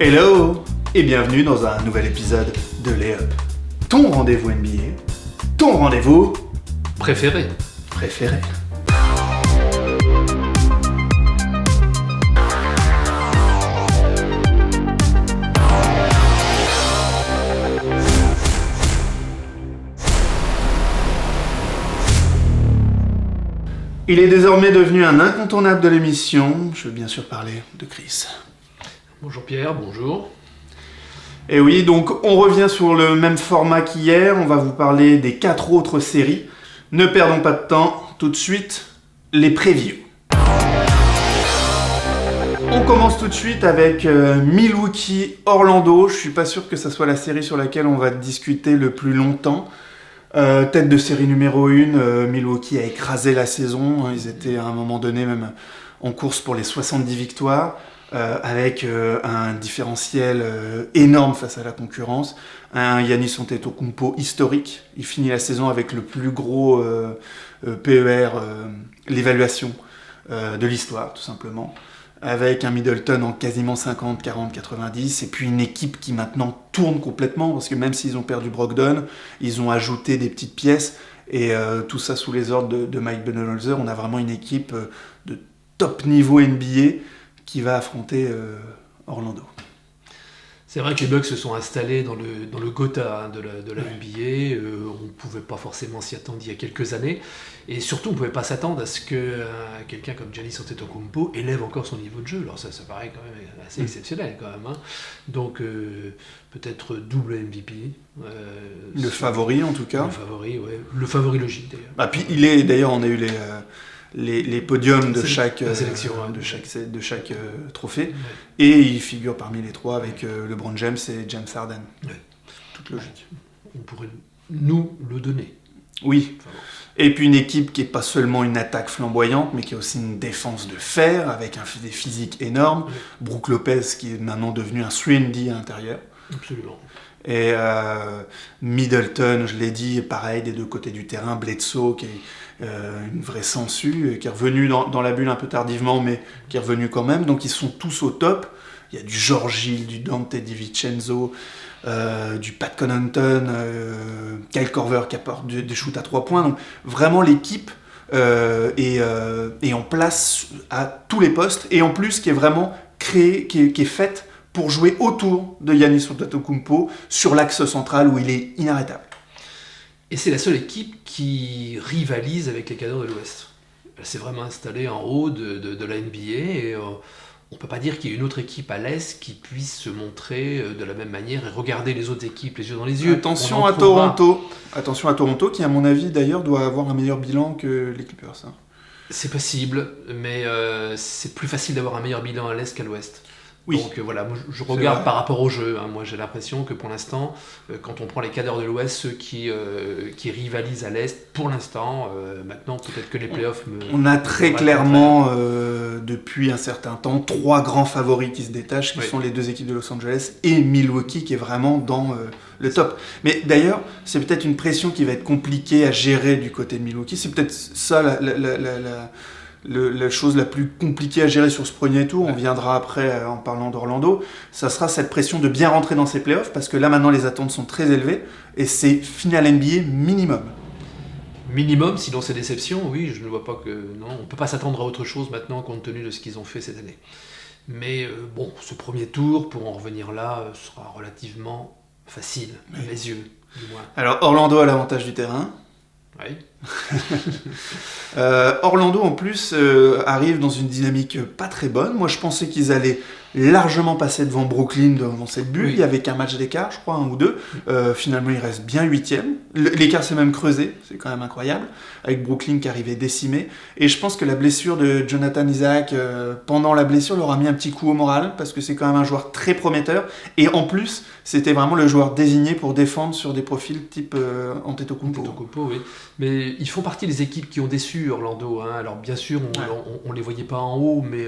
Hello et bienvenue dans un nouvel épisode de Layup. Ton rendez-vous NBA, ton rendez-vous préféré. Il est désormais devenu un incontournable de l'émission. Je veux bien sûr parler de Chris. Bonjour Pierre, bonjour. Et oui, donc on revient sur le même format qu'hier. On va vous parler des 4 autres séries. Ne perdons pas de temps. Tout de suite, les previews. On commence tout de suite avec Milwaukee-Orlando. Je suis pas sûr que ça soit la série sur laquelle on va discuter le plus longtemps. Tête de série numéro 1, Milwaukee a écrasé la saison. Ils étaient à un moment donné même en course pour les 70 victoires, avec un différentiel énorme face à la concurrence. Un Giannis Antetokounmpo historique. Il finit la saison avec le plus gros PER, l'évaluation de l'histoire, tout simplement. Avec un Middleton en quasiment 50, 40, 90, et puis une équipe qui maintenant tourne complètement, parce que même s'ils ont perdu Brogdon, ils ont ajouté des petites pièces, et tout ça sous les ordres de Mike Budenholzer. On a vraiment une équipe de top niveau NBA qui va affronter Orlando. C'est vrai que les Bucks se sont installés dans le Gotha de la NBA. On ne pouvait pas forcément s'y attendre il y a quelques années. Et surtout, on ne pouvait pas s'attendre à ce que quelqu'un comme Giannis Antetokounmpo élève encore son niveau de jeu. Alors ça paraît quand même assez exceptionnel quand même. Hein. Donc peut-être double MVP. Le favori en tout cas. Le favori, ouais. Le favori logique d'ailleurs. Ah, puis d'ailleurs, on a eu les podiums de chaque sélection, de chaque trophée, ouais. Et il figure parmi les 3 avec LeBron James et James Harden. Ouais. Toute logique. On pourrait nous le donner. Oui. Enfin, bon. Et puis une équipe qui n'est pas seulement une attaque flamboyante, mais qui a aussi une défense de fer, avec des physiques énormes. Ouais. Brook Lopez qui est maintenant devenu un 3&D à l'intérieur. Absolument. Et Middleton, je l'ai dit, pareil, des deux côtés du terrain. Bledsoe qui est une vraie sangsue, qui est revenu dans la bulle un peu tardivement, mais qui est revenu quand même. Donc ils sont tous au top. Il y a du George Hill, du Dante DiVincenzo, du Pat Connaughton, Kyle Korver qui apporte des shoots à 3 points. Donc vraiment l'équipe est en place à tous les postes, et en plus qui est vraiment créée, qui est faite pour jouer autour de Giannis Antetokounmpo sur l'axe central où il est inarrêtable. Et c'est la seule équipe qui rivalise avec les cadres de l'Ouest. Elle s'est vraiment installée en haut de la NBA, et on ne peut pas dire qu'il y ait une autre équipe à l'Est qui puisse se montrer de la même manière et regarder les autres équipes les yeux dans les yeux. Attention à Toronto. Attention à Toronto, qui à mon avis d'ailleurs doit avoir un meilleur bilan que les Clippers. Hein. C'est possible, mais c'est plus facile d'avoir un meilleur bilan à l'Est qu'à l'Ouest. Oui. Donc voilà, moi, je regarde par rapport au jeu. Hein. Moi j'ai l'impression que pour l'instant, quand on prend les cadres de l'Ouest, ceux qui rivalisent à l'Est, pour l'instant, maintenant peut-être que les playoffs... On a très clairement, depuis un certain temps, 3 grands favoris qui se détachent, qui sont les 2 équipes de Los Angeles et Milwaukee qui est vraiment dans le top. Mais d'ailleurs, c'est peut-être une pression qui va être compliquée à gérer du côté de Milwaukee. C'est peut-être ça la chose la plus compliquée à gérer sur ce premier tour. On viendra après en parlant d'Orlando. Ça sera cette pression de bien rentrer dans ces playoffs, parce que là maintenant les attentes sont très élevées et c'est finale NBA minimum. Minimum, sinon c'est déception, oui, je ne vois pas que... Non, on ne peut pas s'attendre à autre chose maintenant compte tenu de ce qu'ils ont fait cette année. Mais bon, ce premier tour, pour en revenir là, sera relativement facile, à mes yeux, du moins. Alors Orlando a l'avantage du terrain. Oui. Orlando en plus arrive dans une dynamique pas très bonne. Moi je pensais qu'ils allaient largement passer devant Brooklyn dans cette bulle. Il y avait qu'un match d'écart, je crois, 1 ou 2. Finalement ils restent bien 8e. L'écart s'est même creusé, c'est quand même incroyable, avec Brooklyn qui arrivait décimé. Et je pense que la blessure de Jonathan Isaac pendant la blessure leur a mis un petit coup au moral, parce que c'est quand même un joueur très prometteur, et en plus c'était vraiment le joueur désigné pour défendre sur des profils type Antetokounmpo. Oui. Mais ils font partie des équipes qui ont déçu Orlando. Hein. Alors bien sûr, on les voyait pas en haut, mais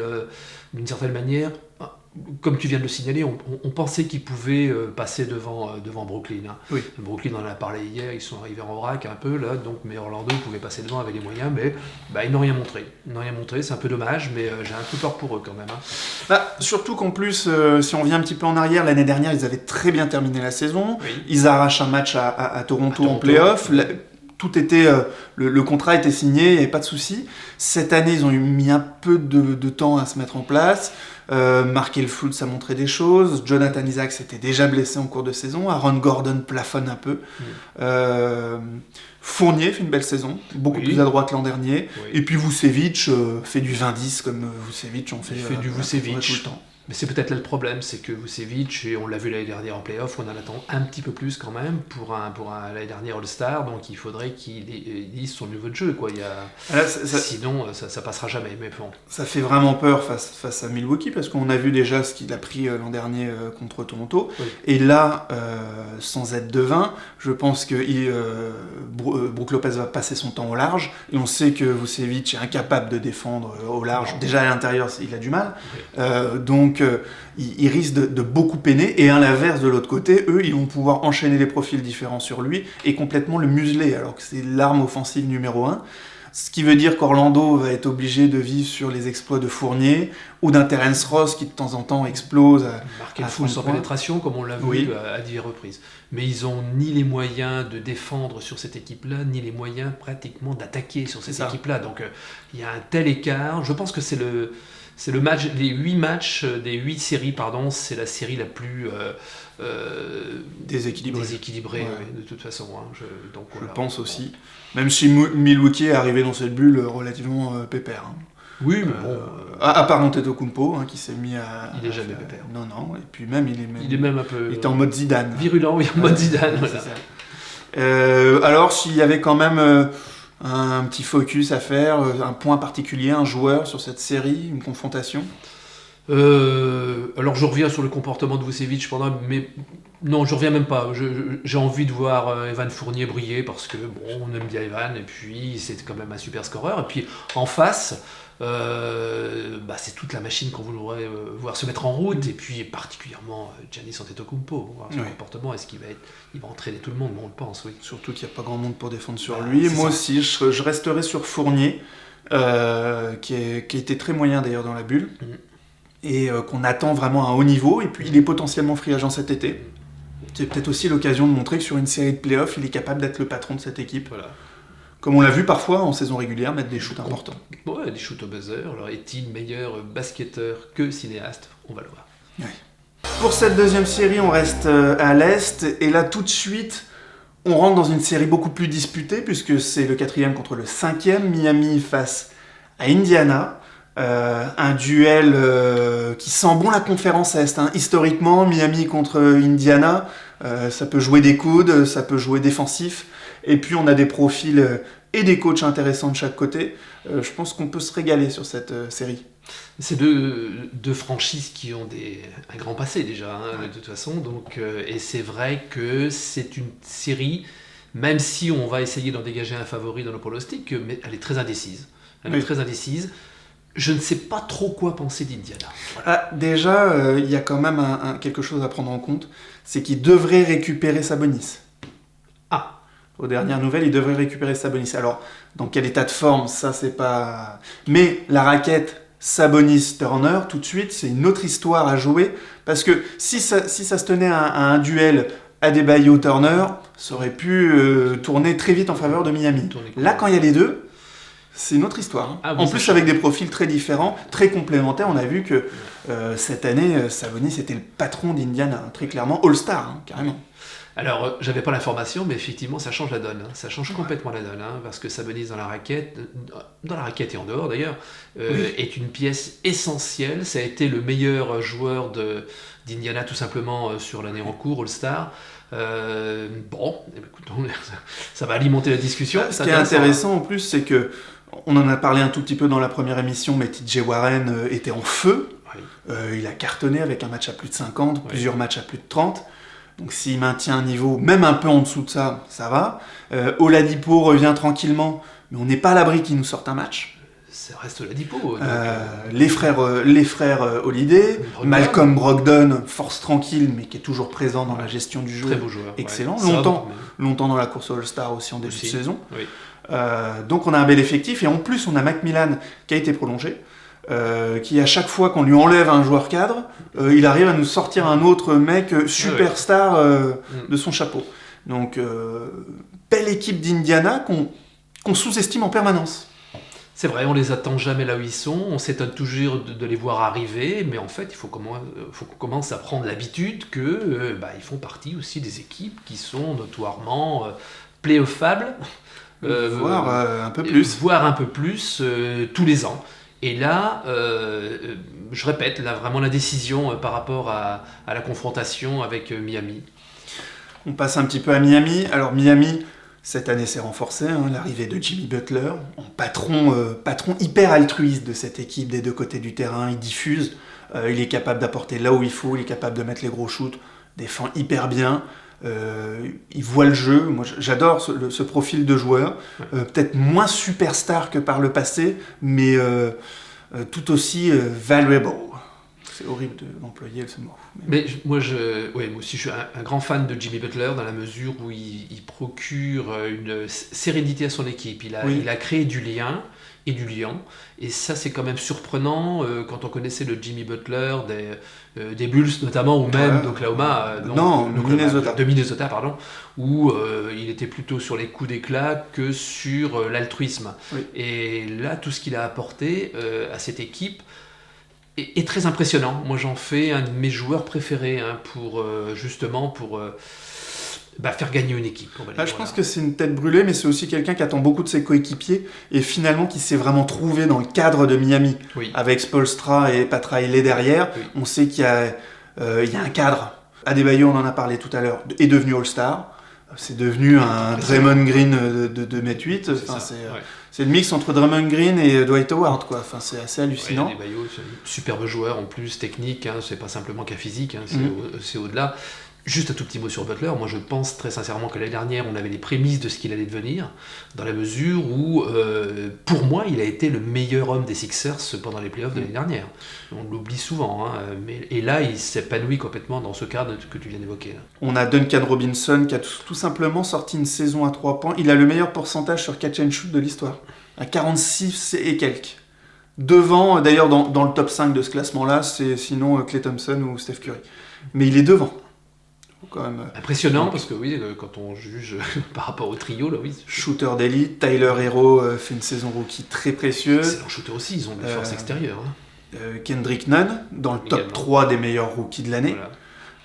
d'une certaine manière, comme tu viens de le signaler, on pensait qu'ils pouvaient passer devant Brooklyn. Hein. Oui. Brooklyn, on en a parlé hier, ils sont arrivés en vrac un peu, là, mais Orlando pouvait passer devant avec les moyens, mais ils n'ont rien montré. C'est un peu dommage, mais j'ai un peu peur pour eux quand même. Hein. Surtout qu'en plus, si on vient un petit peu en arrière, l'année dernière, ils avaient très bien terminé la saison. Oui. Ils arrachent un match à Toronto en play-off. Tout était, le contrat était signé, il n'y avait pas de souci. Cette année, ils ont mis un peu de temps à se mettre en place. Markel Fultz a montré des choses. Jonathan Isaac s'était déjà blessé en cours de saison. Aaron Gordon plafonne un peu. Fournier fait une belle saison, beaucoup plus à droite l'an dernier. Oui. Et puis Vucevic fait du 20-10 comme Vucevic on fait du Vucevic tout le temps. Mais c'est peut-être là le problème, c'est que Vucevic, et on l'a vu l'année dernière en play-off, on en attend un petit peu plus quand même pour un l'année dernière All-Star, donc il faudrait qu'il lise son niveau de jeu, quoi. Sinon ça passera jamais. Mais bon. Ça fait vraiment peur face à Milwaukee, parce qu'on a vu déjà ce qu'il a pris l'an dernier contre Toronto, oui. Et là, sans être devin, je pense que Brook Lopez va passer son temps au large, et on sait que Vucevic est incapable de défendre au large. Non. Déjà à l'intérieur, il a du mal, oui. Donc il risque de beaucoup peiner, et à l'inverse de l'autre côté, eux ils vont pouvoir enchaîner les profils différents sur lui et complètement le museler, alors que c'est l'arme offensive numéro 1. Ce qui veut dire qu'Orlando va être obligé de vivre sur les exploits de Fournier ou d'un Terence Ross qui de temps en temps explose à full sans pénétration, comme on l'a vu oui. à 10 reprises. Mais ils n'ont ni les moyens de défendre sur cette équipe-là, ni les moyens pratiquement d'attaquer sur cette équipe-là. Donc il y a un tel écart. Je pense que c'est le match, les 8 matchs, des 8 séries, pardon, c'est la série la plus déséquilibrée ouais. De toute façon. Hein. Je pense aussi. Même si Milwaukee est arrivé dans cette bulle relativement pépère. Hein. Oui, mais bon. À part Antetokounmpo, qui s'est mis à. Il est jamais pépère. Non, et puis même il est même un peu. Il était en mode Zidane. Virulent, oui, en mode Zidane. Voilà. Alors, s'il y avait quand même un petit focus à faire, un point particulier, un joueur sur cette série, une confrontation. Alors je reviens sur le comportement de Vucevic pendant, mais non, je reviens même pas. J'ai envie de voir Evan Fournier briller parce que bon, on aime bien Evan et puis c'est quand même un super scoreur. Et puis en face, c'est toute la machine qu'on voudrait voir se mettre en route, et puis particulièrement Giannis Antetokounmpo. Son comportement, est-ce qu'il va entraîner tout le monde? Bon, on le pense, oui. Surtout qu'il n'y a pas grand monde pour défendre sur lui. Moi aussi, je resterai sur Fournier, qui a été très moyen d'ailleurs dans la bulle. Et qu'on attend vraiment à un haut niveau, et puis il est potentiellement free agent cet été. C'est peut-être aussi l'occasion de montrer que sur une série de playoffs, il est capable d'être le patron de cette équipe. Voilà. Comme on l'a vu parfois en saison régulière, mettre des shoots importants. Ouais, des shoots au buzzer. Alors est-il meilleur basketteur que cinéaste? On va le voir. Ouais. Pour cette deuxième série, on reste à l'Est, et là tout de suite, on rentre dans une série beaucoup plus disputée, puisque c'est le 4e contre le 5e, Miami face à Indiana. Un duel qui sent bon la conférence Est. Hein. Historiquement, Miami contre Indiana, ça peut jouer des coudes, ça peut jouer défensif. Et puis on a des profils et des coachs intéressants de chaque côté. Je pense qu'on peut se régaler sur cette série. C'est deux franchises qui ont un grand passé déjà, de toute façon. Donc, et c'est vrai que c'est une série, même si on va essayer d'en dégager un favori dans nos pronostics, mais elle est très indécise. Très indécise. Je ne sais pas trop quoi penser d'Indiana. Voilà. Déjà, il y a quand même quelque chose à prendre en compte, c'est qu'il devrait récupérer Sabonis. Aux dernières nouvelles, il devrait récupérer Sabonis. Alors, dans quel état de forme, ça c'est pas... Mais la raquette Sabonis-Turner, tout de suite, c'est une autre histoire à jouer, parce que si ça se tenait à un duel Adebayo-Turner, ça aurait pu tourner très vite en faveur de Miami. Là, quand il y a les deux, c'est une autre histoire. Hein. En plus, avec des profils très différents, très complémentaires, on a vu que cette année, Sabonis était le patron d'Indiana, très clairement, All-Star, carrément. Alors, j'avais pas l'information, mais effectivement, ça change la donne. Hein. Ça change complètement la donne, parce que Sabonis dans la raquette et en dehors d'ailleurs, est une pièce essentielle. Ça a été le meilleur joueur d'Indiana, tout simplement, sur l'année en cours, All-Star. Écoute, ça va alimenter la discussion. Ce qui est intéressant en plus, c'est que on en a parlé un tout petit peu dans la première émission, mais TJ Warren était en feu. Oui. Il a cartonné avec un match à plus de 50, plusieurs matchs à plus de 30. Donc s'il maintient un niveau même un peu en dessous de ça, ça va. Oladipo revient tranquillement, mais on n'est pas à l'abri qu'il nous sorte un match. ça reste l'Adipo. Les frères Holiday, Brogdon. Malcolm Brogdon, force tranquille, mais qui est toujours présent dans la gestion du jeu. Très beau joueur. Excellent. Ouais. Longtemps dans la course All-Star aussi en début de saison. Oui. Donc on a un bel effectif, et en plus on a Macmillan qui a été prolongé, qui à chaque fois qu'on lui enlève un joueur cadre, il arrive à nous sortir un autre mec superstar de son chapeau. Donc belle équipe d'Indiana qu'on sous-estime en permanence. C'est vrai, on les attend jamais là où ils sont, on s'étonne toujours de les voir arriver, mais en fait, il faut qu'on commence à prendre l'habitude que ils font partie aussi des équipes qui sont notoirement play-offables, voire un peu plus. Voire un peu plus tous les ans. Et là, je répète, là, vraiment la décision par rapport à la confrontation avec Miami. On passe un petit peu à Miami. Alors Miami, cette année s'est renforcée, l'arrivée de Jimmy Butler, en patron hyper altruiste de cette équipe des deux côtés du terrain. Il diffuse, il est capable d'apporter là où il faut, il est capable de mettre les gros shoots, défend hyper bien. Il voit le jeu. Moi, j'adore ce profil de joueur, peut-être moins superstar que par le passé, mais tout aussi valuable. C'est horrible d'employer ce mot. Mais moi aussi, je suis un grand fan de Jimmy Butler dans la mesure où il procure une sérénité à son équipe. Il a créé du lien et du liant. Et ça, c'est quand même surprenant quand on connaissait le Jimmy Butler des Bulls notamment, ou même d'Oklahoma. De Minnesota, pardon, où il était plutôt sur les coups d'éclat que sur l'altruisme. Oui. Et là, tout ce qu'il a apporté à cette équipe est très impressionnant. Moi, j'en fais un de mes joueurs préférés pour faire gagner une équipe. Je pense que c'est une tête brûlée, mais c'est aussi quelqu'un qui attend beaucoup de ses coéquipiers et finalement qui s'est vraiment trouvé dans le cadre de Miami. Oui. Avec Spoelstra et Pat Riley derrière. Oui. On sait qu'il y a un cadre. Adebayo, on en a parlé tout à l'heure, est devenu All-Star. C'est devenu un Draymond Green de 2m8. C'est le mix entre Draymond Green et Dwight Howard, quoi. Enfin, c'est assez hallucinant. Adebayo, c'est un superbe joueur en plus, technique, c'est pas simplement qu'un physique, c'est au-delà. Juste un tout petit mot sur Butler. Moi, je pense très sincèrement que l'année dernière, on avait les prémices de ce qu'il allait devenir, dans la mesure où, pour moi, il a été le meilleur homme des Sixers pendant les playoffs de l'année dernière. On l'oublie souvent, et là, il s'épanouit complètement dans ce cadre que tu viens d'évoquer. Là. On a Duncan Robinson qui a tout simplement sorti une saison à 3 points. Il a le meilleur pourcentage sur catch and shoot de l'histoire, à 46 et quelques. Devant, d'ailleurs, dans le top 5 de ce classement-là, c'est sinon Klay Thompson ou Steph Curry. Mais il est devant. Quand même. Impressionnant, parce que oui, quand on juge par rapport au trio, là, oui. Shooter d'élite, Tyler Hero fait une saison rookie très précieuse. Excellent shooter aussi, ils ont des forces extérieures. Kendrick Nunn, dans le top 3 des meilleurs rookies de l'année.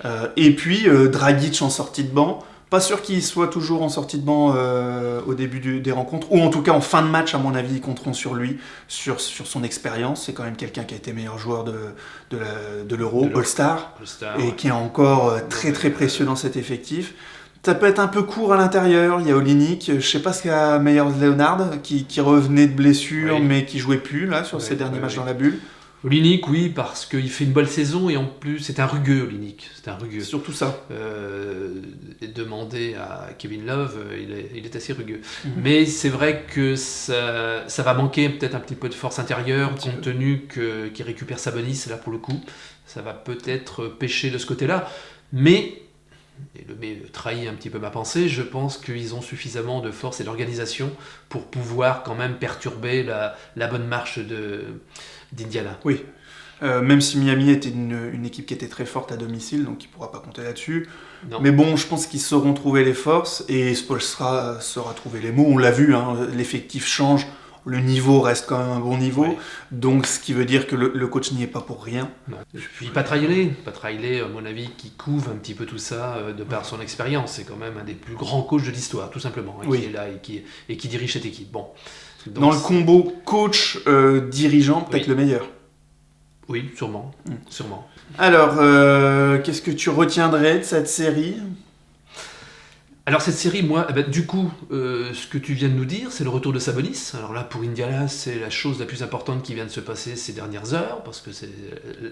Voilà. Et puis Dragic en sortie de banc. Pas sûr qu'il soit toujours en sortie de banc au début des rencontres, ou en tout cas en fin de match, à mon avis, ils compteront sur lui, sur son expérience. C'est quand même quelqu'un qui a été meilleur joueur de l'Euro, All-Star, et qui est encore très très précieux dans cet effectif. Ça peut être un peu court à l'intérieur. Il y a Olynyk, je sais pas ce qu'a Meyers Leonard, qui revenait de blessure, mais qui jouait plus là sur ses derniers matchs dans la bulle. Olynyk, oui, parce qu'il fait une bonne saison et en plus, c'est un rugueux, Olynyk. C'est un rugueux. Surtout ça. Demander à Kevin Love, il est assez rugueux. Mm-hmm. Mais c'est vrai que ça va manquer peut-être un petit peu de force intérieure, compte tenu qu'il récupère Sabonis, là pour le coup. Ça va peut-être pêcher de ce côté-là. Mais, et le mais trahit un petit peu ma pensée, je pense qu'ils ont suffisamment de force et d'organisation pour pouvoir quand même perturber la bonne marche d'Indiana. Oui, même si Miami était une équipe qui était très forte à domicile, donc il ne pourra pas compter là-dessus. Non. Mais bon, je pense qu'ils sauront trouver les forces et Spoelstra saura trouver les mots. On l'a vu, l'effectif change, le niveau reste quand même un bon niveau, oui. Donc ce qui veut dire que le coach n'y est pas pour rien. Non. Puis Pat Riley, à mon avis, qui couvre un petit peu tout ça de par son expérience. C'est quand même un des plus grands coachs de l'histoire, tout simplement, qui est là et qui dirige cette équipe. Bon. Donc, dans le combo coach-dirigeant, peut-être le meilleur. Oui, sûrement. Sûrement. Alors, qu'est-ce que tu retiendrais de cette série ? Alors cette série, moi, du coup, ce que tu viens de nous dire, c'est le retour de Sabonis. Alors là, pour Indiana, c'est la chose la plus importante qui vient de se passer ces dernières heures, parce que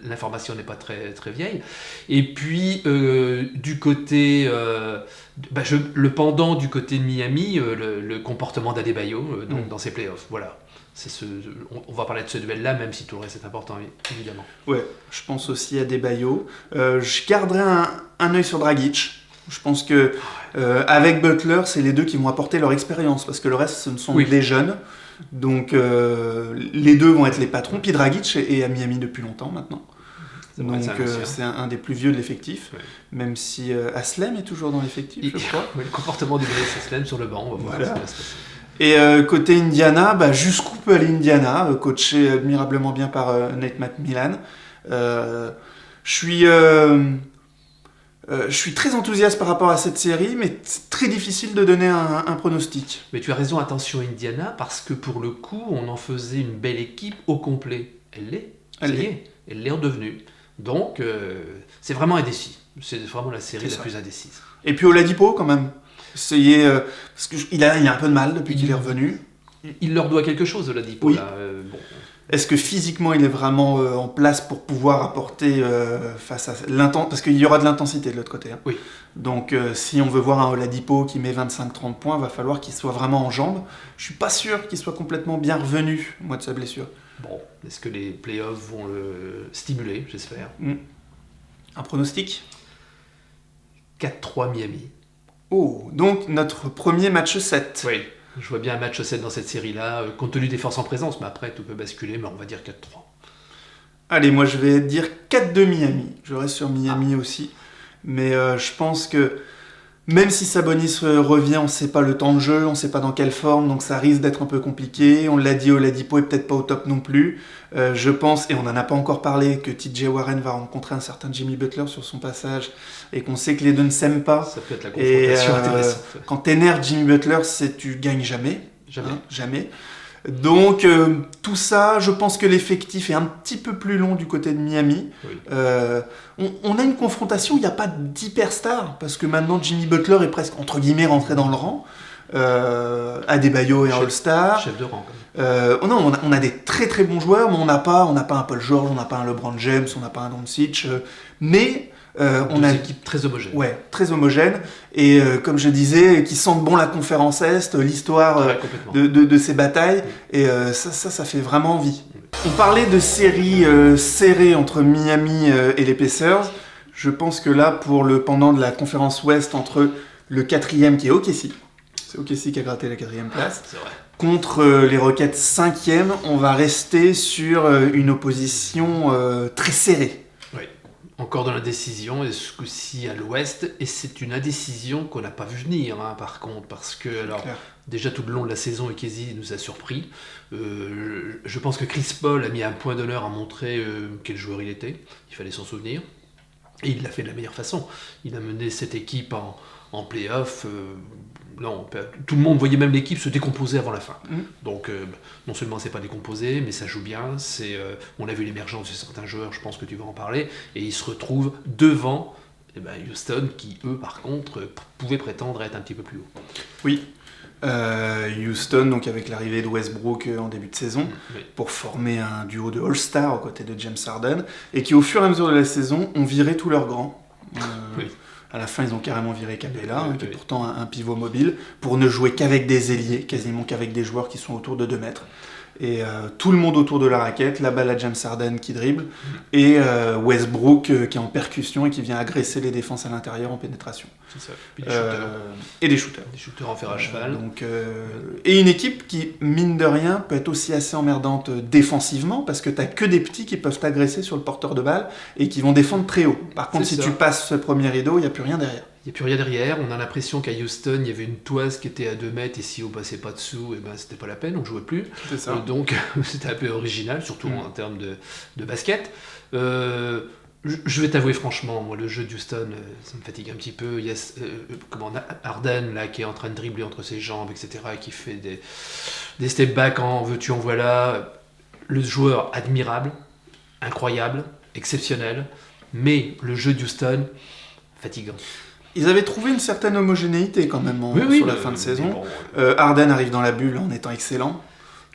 l'information n'est pas très, très vieille. Et puis, du côté... le pendant du côté de Miami, le comportement d'Adebayo dans ses playoffs. Voilà. On va parler de ce duel-là, même si tout le reste est important, évidemment. Ouais, je pense aussi à Adebayo. Je garderai un œil sur Dragic. Je pense que avec Butler, c'est les deux qui vont apporter leur expérience, parce que le reste, ce ne sont des jeunes. Donc les deux vont être les patrons. Puis Dragic est à Miami depuis longtemps maintenant. Donc c'est un des plus vieux de l'effectif, même si Haslem est toujours dans l'effectif, je crois. Le comportement du Haslem sur le banc, on va voir ce qui va se passer. Et côté Indiana, jusqu'où peut aller Indiana, coaché admirablement bien par Nate McMillan. Je suis très enthousiaste par rapport à cette série, mais c'est très difficile de donner un pronostic. Mais tu as raison, attention Indiana, parce que pour le coup, on en faisait une belle équipe au complet. Elle l'est redevenue. Donc, c'est vraiment indécis. C'est vraiment la série la plus indécise. Et puis Oladipo, quand même. Parce qu'il a un peu de mal depuis qu'il est revenu. Il leur doit quelque chose, Oladipo. Oui. Là. Est-ce que physiquement, il est vraiment en place pour pouvoir apporter face à l'intensité? Parce qu'il y aura de l'intensité de l'autre côté. Hein. Oui. Donc, si on veut voir un Oladipo qui met 25-30 points, il va falloir qu'il soit vraiment en jambes. Je suis pas sûr qu'il soit complètement bien revenu, moi, de sa blessure. Bon, est-ce que les playoffs vont le stimuler, j'espère. Un pronostic ? 4-3 Miami. Oh, donc notre premier match 7. Oui, je vois bien un match 7 dans cette série-là, compte tenu des forces en présence, mais après tout peut basculer, mais on va dire 4-3. Allez, moi je vais dire 4-2 Miami. Je reste sur Miami aussi. Mais je pense que même si Sabonis revient, on ne sait pas le temps de jeu, on ne sait pas dans quelle forme, donc ça risque d'être un peu compliqué. On l'a dit, Oladipo est peut-être pas au top non plus. Je pense, et on n'en a pas encore parlé, que TJ Warren va rencontrer un certain Jimmy Butler sur son passage, et qu'on sait que les deux ne s'aiment pas. Ça peut être la confrontation intéressante. Quand t'énerves Jimmy Butler, tu gagnes jamais. Jamais. Hein, jamais. Donc tout ça, je pense que l'effectif est un petit peu plus long du côté de Miami. Oui. On a une confrontation où il n'y a pas d'hyperstar, parce que maintenant Jimmy Butler est presque, entre guillemets, rentré dans le rang. Adebayo est All-Star. Chef de rang. Non, on a des très très bons joueurs, mais on n'a pas un Paul George, on n'a pas un LeBron James, on n'a pas un Doncic, mais on a une équipe très homogène. Ouais, très homogène. Et comme je disais, qui sentent bon la conférence Est, l'histoire de ces batailles. Et ça fait vraiment envie. On parlait de séries serrées entre Miami et les Pacers. Je pense que là, pour le pendant de la conférence Ouest, entre le 4e qui est OKC, c'est OKC qui a gratté la 4e place, c'est vrai. Contre les Rockets 5e, on va rester sur une opposition très serrée. Oui. Encore dans l'indécision, et ce coup-ci à l'ouest, et c'est une indécision qu'on n'a pas vu venir, hein, par contre, parce que, alors, déjà tout le long de la saison, Ekezi nous a surpris. Je pense que Chris Paul a mis un point d'honneur à montrer quel joueur il était, il fallait s'en souvenir, et il l'a fait de la meilleure façon. Il a mené cette équipe en play-off. Non, tout le monde voyait même l'équipe se décomposer avant la fin. Donc, non seulement c'est pas décomposé, mais ça joue bien. On a vu l'émergence de certains joueurs, je pense que tu vas en parler, et ils se retrouvent devant Houston, qui eux, par contre, pouvaient prétendre être un petit peu plus haut. Oui. Houston, donc avec l'arrivée de Westbrook en début de saison, pour former un duo de All-Star aux côtés de James Harden, et qui au fur et à mesure de la saison ont viré tous leurs grands. À la fin, ils ont carrément viré Capella, qui est pourtant un pivot mobile, pour ne jouer qu'avec des ailiers, quasiment qu'avec des joueurs qui sont autour de 2 mètres. Et tout le monde autour de la raquette, la balle à James Harden qui dribble, et Westbrook qui est en percussion et qui vient agresser les défenses à l'intérieur en pénétration. C'est ça. Puis des shooters. Et des shooters. Des shooters en fer à cheval. Et une équipe qui, mine de rien, peut être aussi assez emmerdante défensivement, parce que t'as que des petits qui peuvent t'agresser sur le porteur de balle et qui vont défendre très haut. Par contre, si tu passes ce premier rideau, il n'y a plus rien derrière. Il n'y a plus rien derrière, on a l'impression qu'à Houston, il y avait une toise qui était à 2 mètres, et si on passait pas dessous, c'était pas la peine, on jouait plus. C'est ça. Donc c'était un peu original, surtout en termes de basket. Je vais t'avouer franchement, moi le jeu de Houston, ça me fatigue un petit peu. Il y a Harden là, qui est en train de dribbler entre ses jambes, etc., et qui fait des step back en veux-tu, en voilà. Le joueur admirable, incroyable, exceptionnel, mais le jeu de Houston, fatigant. Ils avaient trouvé une certaine homogénéité quand même sur la fin de saison. Bon, Harden arrive dans la bulle en étant excellent.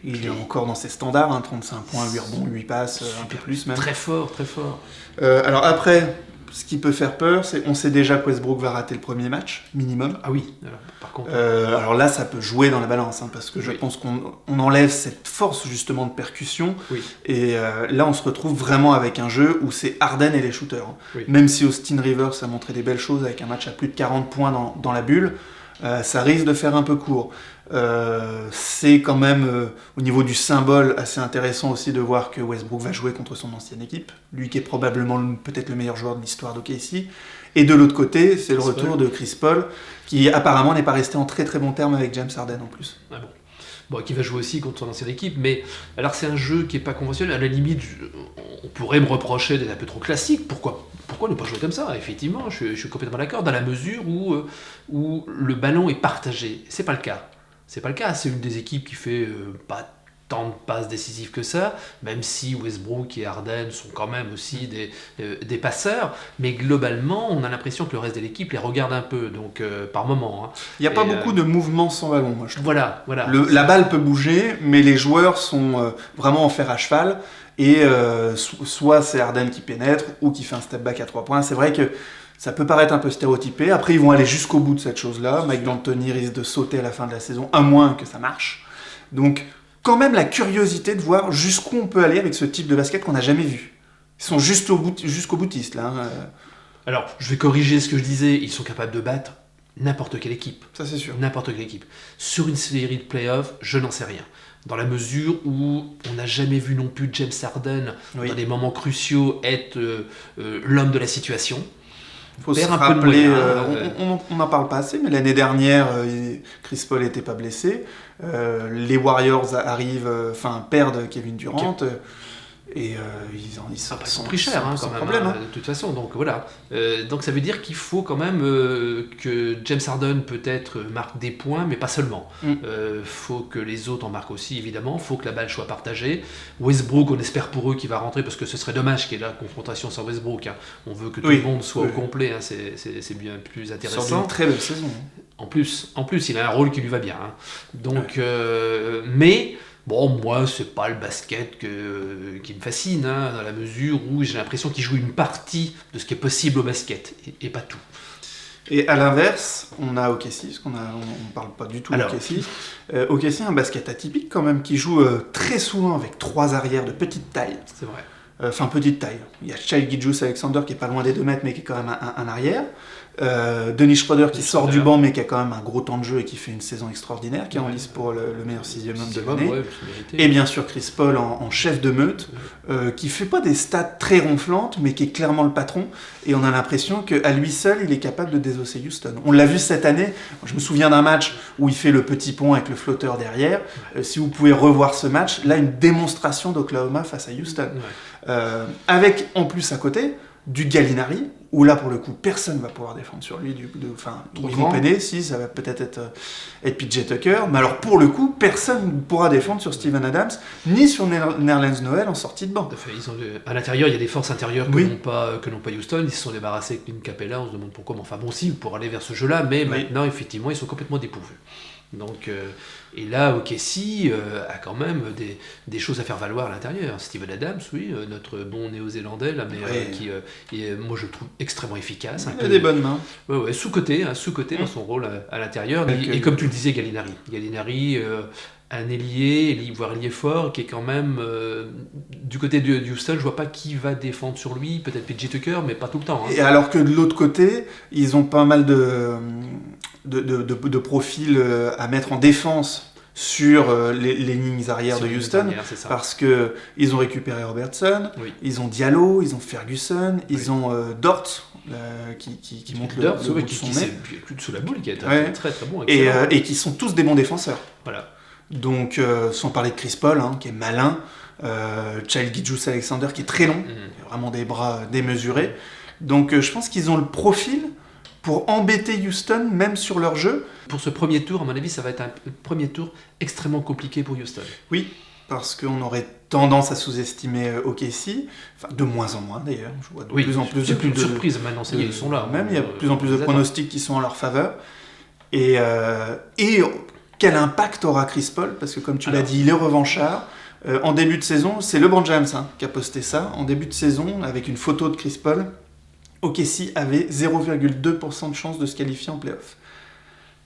Il est encore dans ses standards, 35 points, 8 rebonds, 8 passes, un peu plus même. Très fort, très fort. Alors après, ce qui peut faire peur, c'est on sait déjà que Westbrook va rater le premier match, minimum. Ah oui, par contre. Alors là, ça peut jouer dans la balance, parce que je Oui. pense qu'on enlève cette force justement de percussion. Oui. Et là, on se retrouve vraiment avec un jeu où c'est Harden et les shooters. Oui. Même si Austin Rivers a montré des belles choses avec un match à plus de 40 points dans la bulle, ça risque de faire un peu court. C'est quand même, au niveau du symbole, assez intéressant aussi de voir que Westbrook va jouer contre son ancienne équipe, lui qui est probablement peut-être le meilleur joueur de l'histoire d'OKC. Et de l'autre côté, c'est le retour de Chris Paul, qui apparemment n'est pas resté en très très bon terme avec James Harden en plus. Ah bon, qui va jouer aussi contre son ancienne équipe, mais alors c'est un jeu qui n'est pas conventionnel. À la limite, on pourrait me reprocher d'être un peu trop classique. Pourquoi ne pas jouer comme ça? Effectivement, je suis complètement d'accord, dans la mesure où le ballon est partagé. C'est pas le cas. C'est une des équipes qui fait pas tant de passes décisives que ça, même si Westbrook et Harden sont quand même aussi des passeurs, mais globalement, on a l'impression que le reste de l'équipe les regarde un peu, donc par moment. Hein. Il n'y a pas beaucoup de mouvements sans ballon, moi je trouve. Voilà. La balle peut bouger, mais les joueurs sont vraiment en fer à cheval, et soit c'est Harden qui pénètre, ou qui fait un step back à 3 points. C'est vrai que ça peut paraître un peu stéréotypé. Après, ils vont aller jusqu'au bout de cette chose-là. Mike D'Antoni risque de sauter à la fin de la saison, à moins que ça marche. Donc, quand même, la curiosité de voir jusqu'où on peut aller avec ce type de basket qu'on n'a jamais vu. Ils sont jusqu'au boutiste, là. Alors, je vais corriger ce que je disais. Ils sont capables de battre n'importe quelle équipe. Ça, c'est sûr. N'importe quelle équipe. Sur une série de playoffs, je n'en sais rien. Dans la mesure où on n'a jamais vu non plus James Harden, dans des moments cruciaux, être l'homme de la situation. Il faut se rappeler, on n'en parle pas assez, mais l'année dernière, Chris Paul n'était pas blessé. Les Warriors perdent Kevin Durant. Et ils sont pris cher, sans quand même, problème. De toute façon, donc voilà. Donc ça veut dire qu'il faut quand même que James Harden peut-être marque des points, mais pas seulement. Faut que les autres en marquent aussi, évidemment. Faut que la balle soit partagée. Westbrook, on espère pour eux qu'il va rentrer, parce que ce serait dommage qu'il y ait la confrontation sans Westbrook. Hein. On veut que tout le monde soit au complet. Hein. C'est bien plus intéressant. Il sort d'une très belle saison. En plus, il a un rôle qui lui va bien. Hein. Donc, mais... Bon, moi, c'est pas le basket qui me fascine, dans la mesure où j'ai l'impression qu'il joue une partie de ce qui est possible au basket, et pas tout. Et à l'inverse, on a OKC, parce qu'on ne parle pas du tout d'OKC. OKC, un basket atypique quand même, qui joue très souvent avec 3 arrières de petite taille. C'est vrai. Petite taille. Il y a Shai Gilgeous-Alexander qui est pas loin des 2 mètres, mais qui est quand même un arrière. Dennis Schroeder qui sort du banc, mais qui a quand même un gros temps de jeu et qui fait une saison extraordinaire, qui est en lice pour le meilleur 6e homme de l'année. Et bien sûr Chris Paul en chef de meute, qui fait pas des stats très ronflantes, mais qui est clairement le patron. Et on a l'impression qu'à lui seul, il est capable de désosser Houston. On l'a vu cette année. Je me souviens d'un match où il fait le petit pont avec le flotteur derrière. Si vous pouvez revoir ce match, là, une démonstration d'Oklahoma face à Houston. Avec en plus à côté du Gallinari, où là pour le coup personne ne va pouvoir défendre sur lui, ils vont peiner, si ça va peut-être être PJ Tucker, mais alors pour le coup personne ne pourra défendre sur Steven Adams, ni sur Nerlens Noel en sortie de banc. À l'intérieur il y a des forces intérieures que n'ont pas Houston, ils se sont débarrassés avec Clint Capella, on se demande pourquoi, mais enfin bon si, pour aller vers ce jeu-là, mais maintenant effectivement ils sont complètement dépourvus. Donc, et là, OKC a quand même des choses à faire valoir à l'intérieur. Steven Adams, notre bon néo-zélandais, là, mais qui, moi je le trouve extrêmement efficace. Il a des bonnes mains. Sous-côté dans son rôle à l'intérieur. Et comme tu le disais, Gallinari, un ailier, voire ailier fort, qui est quand même du côté de Houston, je vois pas qui va défendre sur lui, peut-être PJ Tucker, mais pas tout le temps. Hein. Et alors que de l'autre côté, ils ont pas mal de profils à mettre en défense sur les lignes arrières de Houston, parce que ils ont récupéré Robertson, ils ont Diallo, ils ont Ferguson, ils ont Dort qui monte le bout de son nez, plus sous la boule, qui est très très bon, et qui sont tous des bons défenseurs. Voilà. Donc sans parler de Chris Paul, qui est malin, Shai Gilgeous-Alexander qui est très long, qui a vraiment des bras démesurés. Donc je pense qu'ils ont le profil pour embêter Houston, même sur leur jeu. Pour ce premier tour, à mon avis, ça va être un premier tour extrêmement compliqué pour Houston. Oui, parce qu'on aurait tendance à sous-estimer OKC, de moins en moins d'ailleurs. Je vois de plus en plus de surprises maintenant, ils sont là. Même il y a de plus en plus de pronostics qui sont en leur faveur. Et quel impact aura Chris Paul ? Parce que comme tu l'as dit, il est revanchard. En début de saison, c'est LeBron James qui a posté ça. En début de saison, avec une photo de Chris Paul, OKC avait 0,2% de chance de se qualifier en play-off.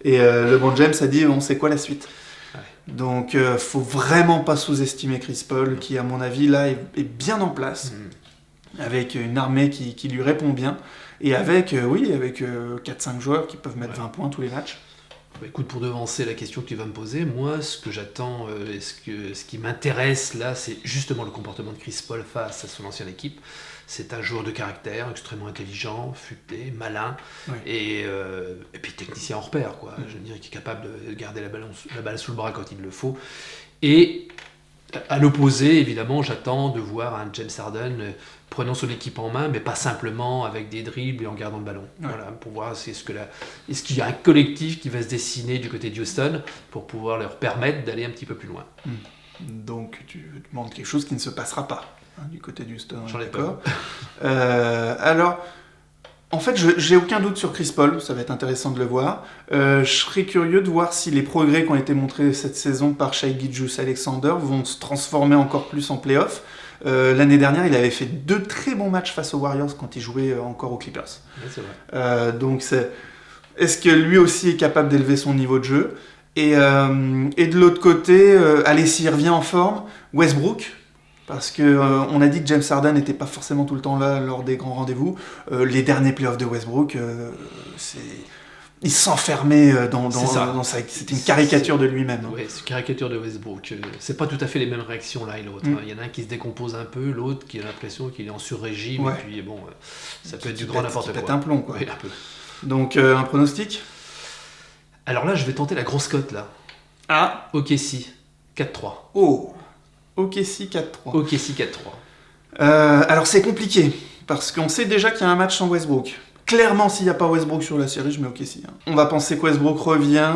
Et LeBron James a dit, on sait quoi la suite. Donc, faut vraiment pas sous-estimer Chris Paul, qui, à mon avis, là, est bien en place, avec une armée qui lui répond bien, et avec 4-5 joueurs qui peuvent mettre 20 points tous les matchs. Bah, écoute, pour devancer la question que tu vas me poser, moi, ce que j'attends, ce qui m'intéresse là, c'est justement le comportement de Chris Paul face à son ancienne équipe. C'est un joueur de caractère, extrêmement intelligent, futé, malin, et puis technicien en repère, quoi. Je veux dire, qui est capable de garder la balle sous le bras quand il le faut. Et à l'opposé, évidemment, j'attends de voir un James Harden prenant son équipe en main, mais pas simplement avec des dribbles et en gardant le ballon. Voilà, pour voir est-ce qu'il y a un collectif qui va se dessiner du côté de Houston pour pouvoir leur permettre d'aller un petit peu plus loin. Donc tu demandes quelque chose qui ne se passera pas du côté de Houston. J'en ai peur. Alors, en fait, j'ai aucun doute sur Chris Paul, ça va être intéressant de le voir. Je serais curieux de voir si les progrès qui ont été montrés cette saison par Shai Gilgeous-Alexander vont se transformer encore plus en play-off. L'année dernière, il avait fait 2 très bons matchs face aux Warriors quand il jouait encore aux Clippers. Ouais, c'est vrai. Donc, est-ce que lui aussi est capable d'élever son niveau de jeu ? Et de l'autre côté, allez, s'il revient en forme, Westbrook, parce qu'on a dit que James Harden n'était pas forcément tout le temps là lors des grands rendez-vous. Les derniers playoffs de Westbrook, il s'enfermait c'était une caricature de lui-même. Oui, c'est une caricature de Westbrook. C'est pas tout à fait les mêmes réactions l'un et l'autre. Il y en a un qui se décompose un peu, l'autre qui a l'impression qu'il est en sur-régime, et puis bon, ça peut être du grand n'importe quoi. Qui pète un plomb, quoi. Oui, un peu. Donc, un pronostic ? Alors là, je vais tenter la grosse cote, là. Ah, OKC, 4-3. Oh, OKC 4-3. OKC 4-3. Alors, c'est compliqué, parce qu'on sait déjà qu'il y a un match sans Westbrook. Clairement, s'il n'y a pas Westbrook sur la série, je mets OKC. On va penser que Westbrook revient,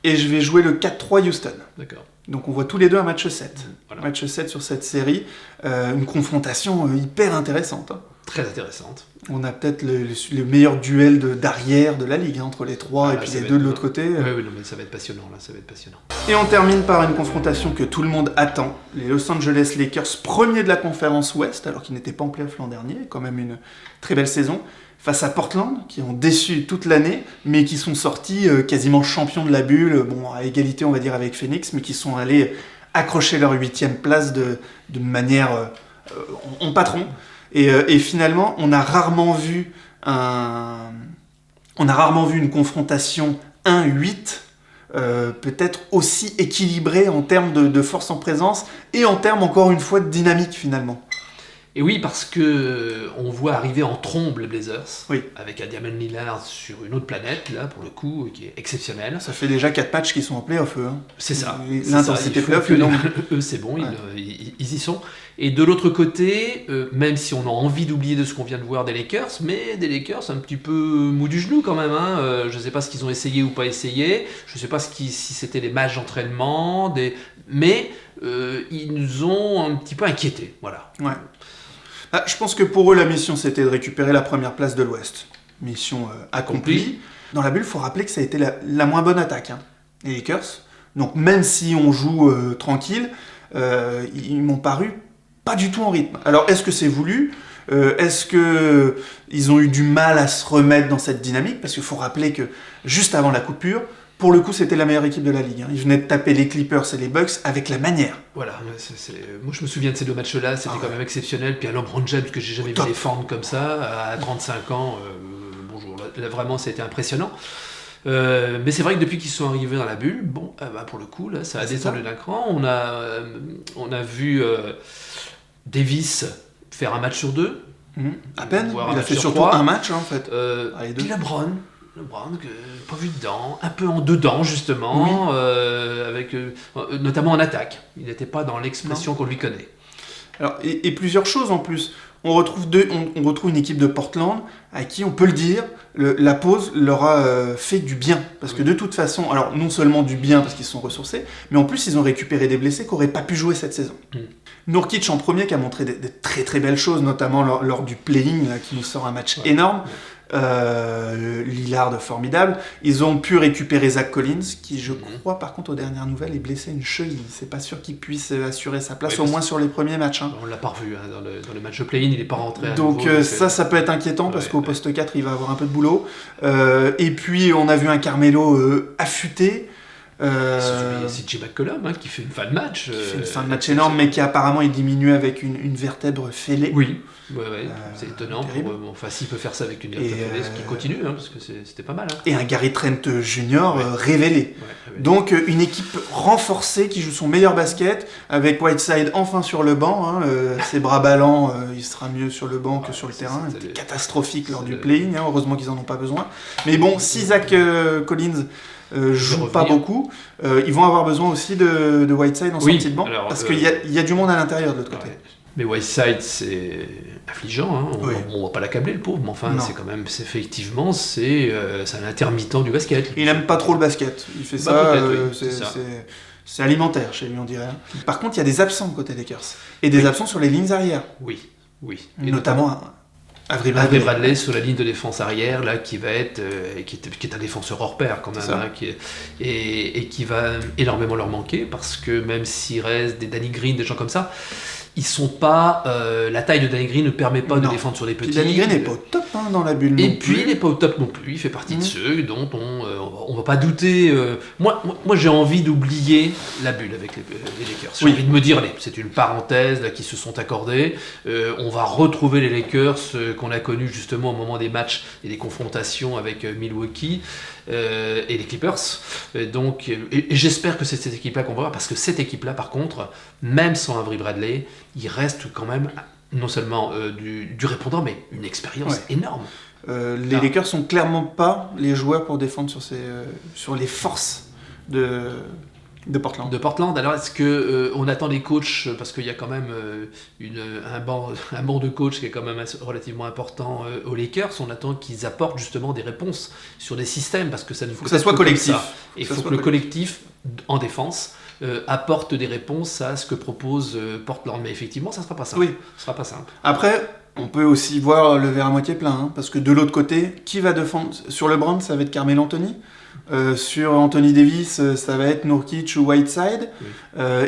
et je vais jouer le 4-3 Houston. D'accord. Donc on voit tous les deux un match 7. Voilà. Match 7 sur cette série. Une confrontation hyper intéressante. Très intéressante. On a peut-être le meilleur duel d'arrière de la ligue, entre les trois et puis les deux de l'autre côté. Oui, non, mais ça va être passionnant, là, ça va être passionnant. Et on termine par une confrontation que tout le monde attend. Les Los Angeles Lakers, premiers de la conférence Ouest, alors qu'ils n'étaient pas en play-off l'an dernier, quand même une très belle saison, face à Portland, qui ont déçu toute l'année, mais qui sont sortis quasiment champions de la bulle, bon, à égalité on va dire avec Phoenix, mais qui sont allés accrocher leur 8e place de manière en patron. Et finalement, on a rarement vu une confrontation 1-8 peut-être aussi équilibrée en termes de force en présence et en termes, encore une fois, de dynamique finalement. Et oui, parce que on voit arriver en trombe les Blazers, oui, avec un Damian Lillard sur une autre planète, là, pour le coup, qui est exceptionnel. Ça fait déjà 4 matchs qui sont en play-off, eux. Hein. C'est ça. L'intensité play-off, non. Eux, c'est bon, ils y sont. Et de l'autre côté, même si on a envie d'oublier de ce qu'on vient de voir des Lakers, mais des Lakers un petit peu mou du genou quand même. Hein. Je ne sais pas ce qu'ils ont essayé ou pas essayé. Je ne sais pas si c'était les matchs d'entraînement, mais ils nous ont un petit peu inquiétés. Voilà. Ouais. Je pense que pour eux, la mission, c'était de récupérer la première place de l'Ouest. Mission accomplie. Dans la bulle, il faut rappeler que ça a été la moins bonne attaque, hein, les Lakers. Donc même si on joue tranquille, ils m'ont paru pas du tout en rythme. Alors, est-ce que c'est voulu ? Est-ce qu'ils ont eu du mal à se remettre dans cette dynamique ? Parce qu'il faut rappeler que juste avant la coupure, pour le coup, c'était la meilleure équipe de la Ligue. Hein. Ils venaient de taper les Clippers et les Bucks avec la manière. Voilà, moi je me souviens de ces 2 matchs-là, c'était quand même exceptionnel. Puis à LeBron James, que j'ai jamais vu défendre comme ça, à 35 ans, bonjour, là vraiment c'était impressionnant. Mais c'est vrai que depuis qu'ils sont arrivés dans la bulle, bon, pour le coup, là, ça a descendu d'un cran. On a vu Davis faire un match sur 2. À peine, il a fait surtout 3. Un match, hein, en fait. Puis LeBron, pas vu dedans, un peu en dedans justement, oui. Avec, notamment en attaque. Il n'était pas dans l'expression qu'on lui connaît. Alors, et plusieurs choses en plus. On retrouve une équipe de Portland à qui, on peut le dire, la pause leur a fait du bien. Parce que de toute façon, alors non seulement du bien parce qu'ils sont ressourcés, mais en plus ils ont récupéré des blessés qui n'auraient pas pu jouer cette saison. Nurkic en premier qui a montré des très très belles choses, notamment lors du play-in là, qui nous sort un match énorme. Lillard formidable. Ils ont pu récupérer Zach Collins qui, je crois, par contre aux dernières nouvelles est blessé une cheville. C'est pas sûr qu'il puisse assurer sa place, au moins sur les premiers matchs. Hein. On l'a pas revu, hein. Dans le match de play-in, il est pas rentré. Donc ça peut être inquiétant parce qu'au poste 4, il va avoir un peu de boulot. Et puis, on a vu un Carmelo affûté. C'est CJ McCollum qui fait une fin de match. Qui fait une fin de match énorme, mais qui apparemment est diminué avec une vertèbre fêlée. Oui, c'est étonnant. S'il peut faire ça avec une vertèbre fêlée, ce qui continue, parce que c'était pas mal. Et un Gary Trent Jr. Révélé. Donc une équipe renforcée qui joue son meilleur basket, avec Whiteside enfin sur le banc. Ses bras ballants, il sera mieux sur le banc que sur le terrain. C'était catastrophique lors du playing, heureusement qu'ils en ont pas besoin. Mais bon, si Zach Collins joue pas beaucoup, ils vont avoir besoin aussi de Whiteside en sortie de banc, parce qu'il y a du monde à l'intérieur de l'autre côté. Mais Whiteside, c'est affligeant, on va pas l'accabler le pauvre, mais enfin effectivement c'est un intermittent du basket. Il aime pas trop le basket, il fait ça, c'est alimentaire chez lui on dirait. Par contre il y a des absents côté Lakers, et des absents sur les lignes arrière. Oui. Et notamment Avery Bradley sur la ligne de défense arrière, là, qui va être, qui est un défenseur hors pair quand même, et qui va énormément leur manquer, parce que même s'il reste des Danny Green, des gens comme ça, ils sont pas, la taille de Danny Green ne permet pas de défendre sur des petits. Danny Green n'est pas au top dans la bulle. Et puis il n'est pas au top non plus. Il fait partie de ceux dont on va pas douter. Moi j'ai envie d'oublier la bulle avec les Lakers. J'ai envie de me dire, allez, c'est une parenthèse là qui se sont accordés. On va retrouver les Lakers qu'on a connus justement au moment des matchs et des confrontations avec Milwaukee. Et les Clippers. Donc, et j'espère que c'est cette équipe-là qu'on va voir, parce que cette équipe-là, par contre, même sans Avery Bradley, il reste quand même non seulement du répondant, mais une expérience énorme. Les Lakers sont clairement pas les joueurs pour défendre sur les forces de Portland. De Portland. Alors, est-ce que on attend les coachs, parce qu'il y a quand même un banc de coachs qui est quand même relativement important aux Lakers, on attend qu'ils apportent justement des réponses sur des systèmes, parce que ça ne faut que ça soit collectif. Il faut que le collectif en défense apporte des réponses à ce que propose Portland. Mais effectivement, ça ne sera pas simple. Oui. Ce sera pas simple. Après, on peut aussi voir le verre à moitié plein, parce que de l'autre côté, qui va défendre sur LeBron? Ça va être Carmelo Anthony. Sur Anthony Davis, ça va être Nurkic ou Whiteside.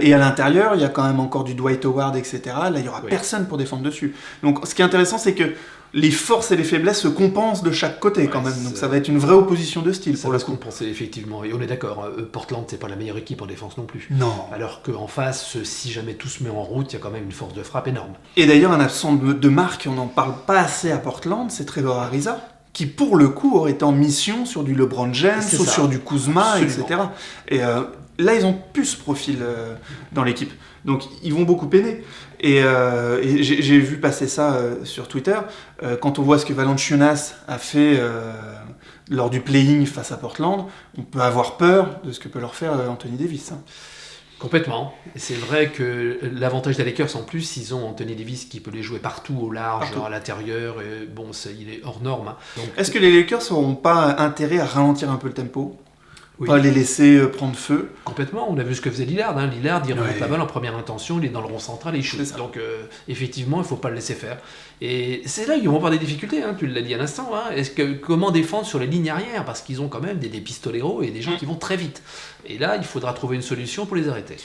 Et à l'intérieur, il y a quand même encore du Dwight Howard, etc. Là, il n'y aura personne pour défendre dessus. Donc, ce qui est intéressant, c'est que les forces et les faiblesses se compensent de chaque côté quand même. Donc, ça va être une vraie opposition de style pour le coup. Ça va se compenser, effectivement. Et on est d'accord, Portland, c'est pas la meilleure équipe en défense non plus. Non. Alors qu'en face, si jamais tout se met en route, il y a quand même une force de frappe énorme. Et d'ailleurs, un absent de marque, on n'en parle pas assez à Portland, c'est Trevor Ariza, qui pour le coup aurait été en mission sur du LeBron James ou sur du Kuzma, etc. Et là, ils ont plus ce profil dans l'équipe. Donc, ils vont beaucoup peiner. Et j'ai vu passer ça sur Twitter. Quand on voit ce que Valanciunas a fait lors du playing face à Portland, on peut avoir peur de ce que peut leur faire Anthony Davis. Complètement. Et c'est vrai que l'avantage des Lakers, en plus, ils ont Anthony Davis qui peut les jouer partout, au large, à l'intérieur. Et bon, il est hors norme. Donc, est-ce que les Lakers n'auront pas intérêt à ralentir un peu le tempo ? Pas les laisser prendre feu. Complètement, on a vu ce que faisait Lillard. Lillard, il remonte la balle en première intention, il est dans le rond central et il shoot. Donc effectivement, il ne faut pas le laisser faire. Et c'est là qu'ils vont avoir des difficultés, tu l'as dit à l'instant. Comment défendre sur les lignes arrière ? Parce qu'ils ont quand même des pistoleros et des gens qui vont très vite. Et là, il faudra trouver une solution pour les arrêter.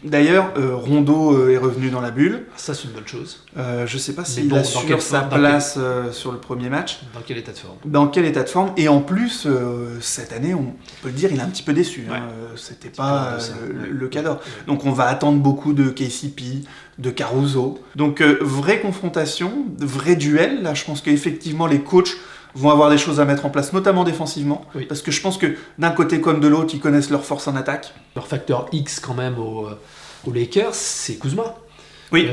D'ailleurs, Rondo est revenu dans la bulle. Ça, c'est une bonne chose. Je ne sais pas s'il assure sa place sur le premier match. Dans quel état de forme ? Dans quel état de forme ? Et en plus, cette année, on peut le dire, il est un petit peu déçu. C'était pas le cadre. Donc on va attendre beaucoup de KCP, de Caruso. Donc vraie confrontation, vrai duel. Là, je pense qu'effectivement, les coachs vont avoir des choses à mettre en place, notamment défensivement. Parce que je pense que d'un côté comme de l'autre, ils connaissent leurs forces en attaque. Leur facteur X quand même aux Lakers, c'est Kuzma. Oui.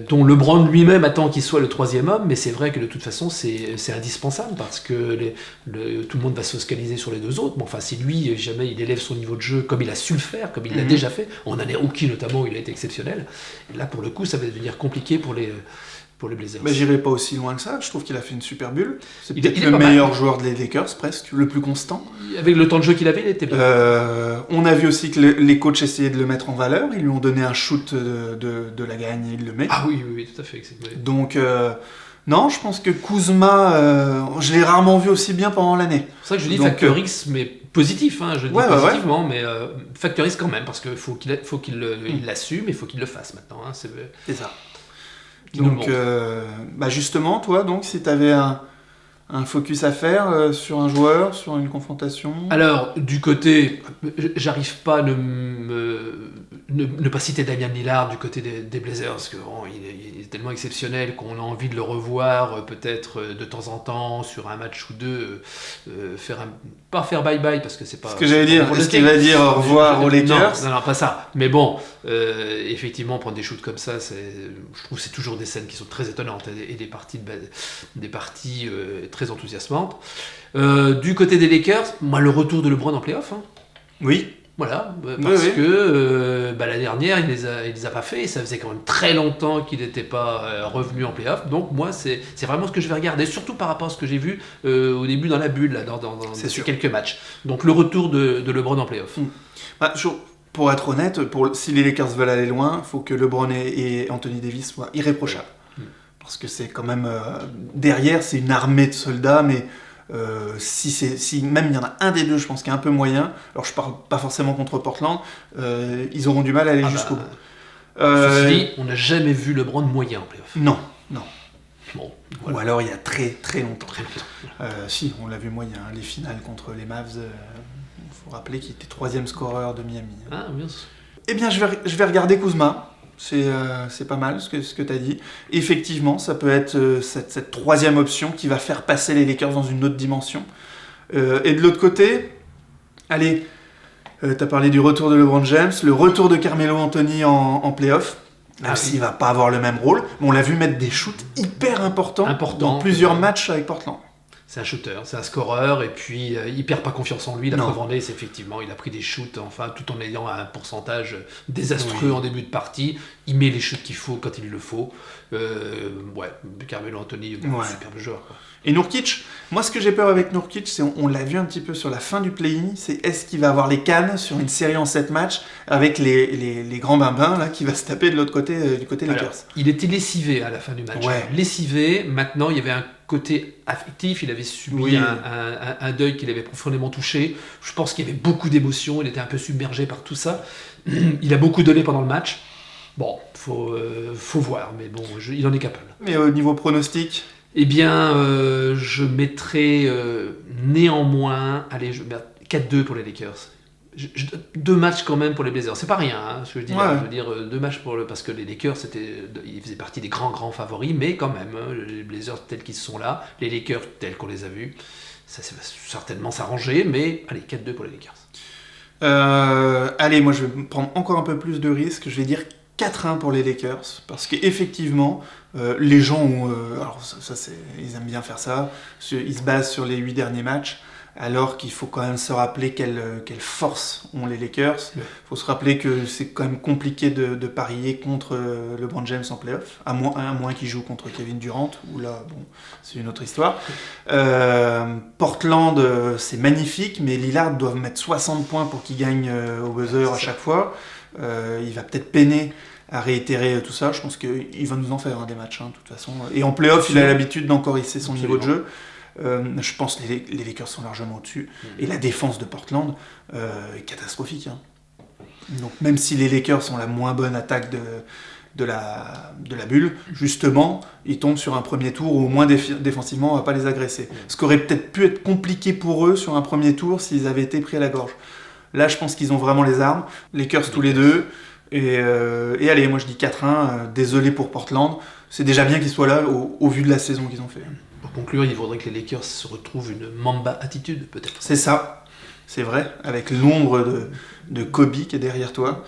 Dont LeBron lui-même attend qu'il soit le troisième homme, mais c'est vrai que de toute façon c'est indispensable, parce que tout le monde va se focaliser sur les deux autres. Mais enfin, si lui, jamais il élève son niveau de jeu comme il a su le faire, comme il l'a déjà fait, en année rookie notamment, il a été exceptionnel. Et là, pour le coup, ça va devenir compliqué pour les Blazers. Mais j'irai pas aussi loin que ça, je trouve qu'il a fait une super bulle. C'est peut-être le meilleur joueur des Lakers, presque, le plus constant. Avec le temps de jeu qu'il avait, il était bien. On a vu aussi que les coachs essayaient de le mettre en valeur, ils lui ont donné un shoot de la gagne et il le met. Ah oui, tout à fait. Donc, non, je pense que Kuzma, je l'ai rarement vu aussi bien pendant l'année. C'est ça que je dis facteur X, mais positif, je dis positivement, mais facteur X quand même, parce qu'il faut qu'il l'assume, et il faut qu'il le fasse maintenant. C'est ça. Donc, justement, toi, donc, si tu avais un focus à faire sur un joueur, sur une confrontation? Alors, du côté, j'arrive pas à ne pas citer Damian Lillard du côté des Blazers, parce que bon, il est tellement exceptionnel qu'on a envie de le revoir peut-être de temps en temps sur un match ou deux, pas faire bye-bye, parce que c'est pas... Ce que j'allais dire, est-ce qu'il va dire au revoir aux Lakers? Non, pas ça. Mais bon, effectivement, prendre des shoots comme ça, je trouve que c'est toujours des scènes qui sont très étonnantes et des parties, très enthousiasmantes. Du côté des Lakers, moi, le retour de LeBron en play-off. Hein. Oui. Voilà, parce que la dernière, il les a pas fait, et ça faisait quand même très longtemps qu'il n'était pas revenu en play-off, donc moi c'est vraiment ce que je vais regarder, surtout par rapport à ce que j'ai vu au début dans la bulle, là, dans ces quelques matchs. Donc le retour de LeBron en play-off. Pour être honnête, si les Lakers veulent aller loin, il faut que LeBron et Anthony Davis soient irréprochables. Parce que c'est quand même... derrière, c'est une armée de soldats, mais... si même il y en a un des deux, je pense, qui est un peu moyen, alors je parle pas forcément contre Portland, ils auront du mal à aller jusqu'au bout. Ceci dit, on n'a jamais vu LeBron moyen en playoff. Non. Bon, voilà. Ou alors il y a très très longtemps. Si, on l'a vu moyen, les finales contre les Mavs, il faut rappeler qu'il était 3e scoreur de Miami. Ah, bien sûr. Eh bien, je vais regarder Kuzma. C'est pas mal ce que tu as dit. Effectivement, ça peut être cette troisième option qui va faire passer les Lakers dans une autre dimension. Et de l'autre côté, allez, tu as parlé du retour de LeBron James, le retour de Carmelo Anthony en play-off. Même s'il va pas avoir le même rôle, mais on l'a vu mettre des shoots hyper importants dans plusieurs matchs avec Portland. C'est un shooter, c'est un scoreur, et puis il perd pas confiance en lui. La preuve en est, c'est effectivement, il a pris des shoots, enfin, tout en ayant un pourcentage désastreux en début de partie. Il met les shoots qu'il faut quand il le faut. Carmelo Anthony, superbe joueur, quoi. Et Nurkic, moi ce que j'ai peur avec Nurkic, c'est on l'a vu un petit peu sur la fin du play-in, c'est est-ce qu'il va avoir les cannes sur une série en 7 matchs avec les grands bambins là, qui va se taper de l'autre côté, du côté Lakers. Il était lessivé à la fin du match. Lessivé, maintenant il y avait un côté affectif, il avait subi un deuil qui l'avait profondément touché. Je pense qu'il y avait beaucoup d'émotions, il était un peu submergé par tout ça. Il a beaucoup donné pendant le match. Bon, faut voir, mais bon, il en est capable. Mais au niveau pronostic ? Eh bien, je mettrai néanmoins, allez, je mets 4-2 pour les Lakers. 2 matchs quand même pour les Blazers. C'est pas rien, hein, ce que je dis là. Je veux dire, 2 matchs parce que les Lakers, ils faisaient partie des grands favoris, mais quand même, les Blazers tels qu'ils sont là, les Lakers tels qu'on les a vus, ça va certainement s'arranger, mais allez, 4-2 pour les Lakers. Allez, moi je vais prendre encore un peu plus de risques, je vais dire 4-1 pour les Lakers, parce qu'effectivement, les gens ont... alors ils aiment bien faire ça, ils se basent sur les 8 derniers matchs, alors qu'il faut quand même se rappeler quelle force ont les Lakers. Il faut se rappeler que c'est quand même compliqué de parier contre LeBron James en play-off, à moins qu'il joue contre Kevin Durant, où là, bon, c'est une autre histoire. Portland, c'est magnifique, mais Lillard doit mettre 60 points pour qu'il gagne au buzzer à chaque fois. Il va peut-être peiner à réitérer tout ça. Je pense qu'il va nous en faire des matchs, de toute façon. Et en play-off, il a l'habitude d'encore hisser son niveau de jeu. Je pense que les Lakers sont largement au-dessus. Et la défense de Portland est catastrophique. Donc même si les Lakers ont la moins bonne attaque de la bulle, justement, ils tombent sur un premier tour où au moins défensivement, on ne va pas les agresser. Ce qui aurait peut-être pu être compliqué pour eux sur un premier tour s'ils avaient été pris à la gorge. Là, je pense qu'ils ont vraiment les armes. Lakers tous les deux. Et allez, moi je dis 4-1. Désolé pour Portland. C'est déjà bien qu'ils soient là au vu de la saison qu'ils ont fait. Pour conclure, il faudrait que les Lakers se retrouvent une Mamba attitude, peut-être. C'est ça, c'est vrai, avec l'ombre de Kobe qui est derrière toi,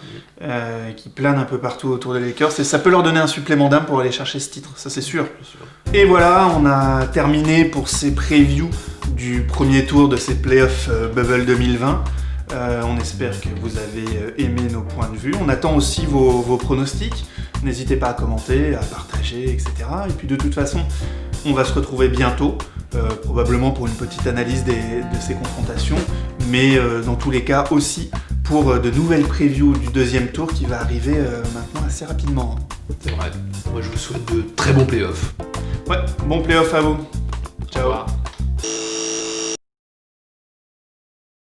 qui plane un peu partout autour des Lakers, et ça peut leur donner un supplément d'âme pour aller chercher ce titre, ça c'est sûr. Et voilà, on a terminé pour ces previews du premier tour de ces playoffs Bubble 2020. On espère que vous avez aimé nos points de vue. On attend aussi vos pronostics. N'hésitez pas à commenter, à partager, etc. Et puis de toute façon, on va se retrouver bientôt, probablement pour une petite analyse de ces confrontations, mais dans tous les cas aussi pour de nouvelles previews du deuxième tour qui va arriver maintenant assez rapidement. C'est vrai. Moi je vous souhaite de très bons playoffs. Ouais, bon playoff à vous. Ciao.